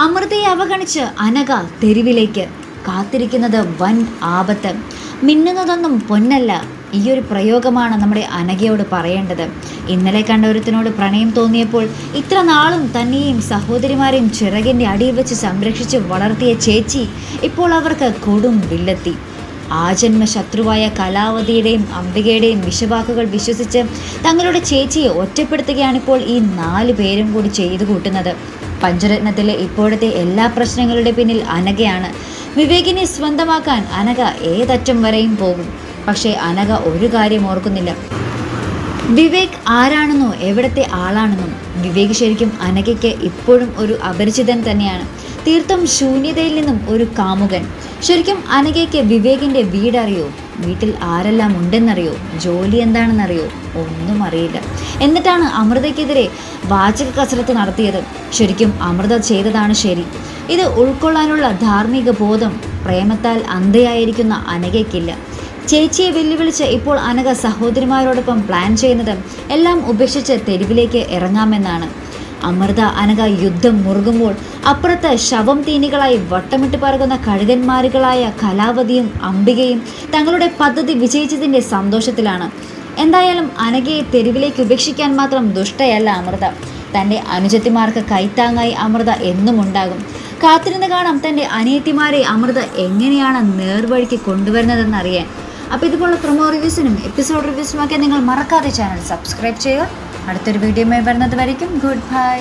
അമൃതയെ അവഗണിച്ച് അനഘ തെരുവിലേക്ക്. കാത്തിരിക്കുന്നത് വൻ ആപത്ത്. മിന്നുന്നതൊന്നും പൊന്നല്ല. ഈയൊരു പ്രയോഗമാണ് നമ്മുടെ അനഘയോട് പറയേണ്ടത്. ഇന്നലെ കണ്ട ഒരുത്തിനോട് പ്രണയം തോന്നിയപ്പോൾ ഇത്ര നാളും തന്നെയും സഹോദരിമാരെയും ചിറകിൻ്റെ അടിയിൽ വെച്ച് സംരക്ഷിച്ച് വളർത്തിയ ചേച്ചി ഇപ്പോൾ അവർക്ക് കൊടും വില്ലെത്തി. ആജന്മ ശത്രുവായ കലാവതിയുടെയും അംബികയുടെയും വിഷവാക്കുകൾ വിശ്വസിച്ച് തങ്ങളുടെ ചേച്ചിയെ ഒറ്റപ്പെടുത്തുകയാണിപ്പോൾ ഈ 4 പേരും കൂടി ചെയ്തു കൂട്ടുന്നത്. പഞ്ചരത്നത്തിലെ ഇപ്പോഴത്തെ എല്ലാ പ്രശ്നങ്ങളുടെ പിന്നിൽ അനഘയാണ്. വിവേകിനെ സ്വന്തമാക്കാൻ അനഘ ഏതറ്റം വരെയും പോകും. പക്ഷേ അനഘ ഒരു കാര്യം ഓർക്കുന്നില്ല, വിവേക് ആരാണെന്നോ എവിടത്തെ ആളാണെന്നും. വിവേക് ശരിക്കും അനഘയ്ക്ക് ഇപ്പോഴും ഒരു അപരിചിതൻ തന്നെയാണ്. തീർത്തും ശൂന്യതയിൽ നിന്നും ഒരു കാമുകൻ. ശരിക്കും അനഘയ്ക്ക് വിവേകിൻ്റെ വീടറിയോ? വീട്ടിൽ ആരെല്ലാം ഉണ്ടെന്നറിയോ? ജോലി എന്താണെന്നറിയോ? ഒന്നും അറിയില്ല. എന്നിട്ടാണ് അമൃതയ്ക്കെതിരെ വാചക കസരത്ത് നടത്തിയത്. ശരിക്കും അമൃത ചെയ്തതാണ് ശരി. ഇത് ഉൾക്കൊള്ളാനുള്ള ധാർമ്മിക ബോധം പ്രേമത്താൽ അന്ധയായിരിക്കുന്ന അനഘയ്ക്കില്ല. ചേച്ചിയെ വെല്ലുവിളിച്ച് ഇപ്പോൾ അനഘ സഹോദരിമാരോടൊപ്പം പ്ലാൻ ചെയ്യുന്നത് എല്ലാം ഉപേക്ഷിച്ച് തെരുവിലേക്ക് ഇറങ്ങാമെന്നാണ്. അമൃത അനഘ യുദ്ധം മുറുകുമ്പോൾ അപ്പുറത്ത് ശവം തീനികളായി വട്ടമിട്ട് പറകുന്ന കഴുകന്മാരുകളായ കലാവതിയും അംബികയും തങ്ങളുടെ പദ്ധതി വിജയിച്ചതിൻ്റെ സന്തോഷത്തിലാണ്. എന്തായാലും അനഘയെ തെരുവിലേക്ക് ഉപേക്ഷിക്കാൻ മാത്രം ദുഷ്ടയല്ല അമൃത. തൻ്റെ അനുജത്തിമാർക്ക് കൈത്താങ്ങായി അമൃത എന്നും ഉണ്ടാകും. കാത്തിരുന്ന് കാണാം തൻ്റെ അനിയത്തിമാരെ അമൃത എങ്ങനെയാണ് നേർവഴിക്ക് കൊണ്ടുവരുന്നതെന്നറിയാൻ. അപ്പോൾ ഇതുപോലുള്ള പ്രൊമോ റിവ്യൂസിനും എപ്പിസോഡ് റിവ്യൂസിനുമൊക്കെ നിങ്ങൾ മറക്കാതെ ചാനൽ സബ്സ്ക്രൈബ് ചെയ്യുക. അടുത്തൊരു വീഡിയോയുമായി വരുന്നത് വരയ്ക്കും ഗുഡ് ബൈ.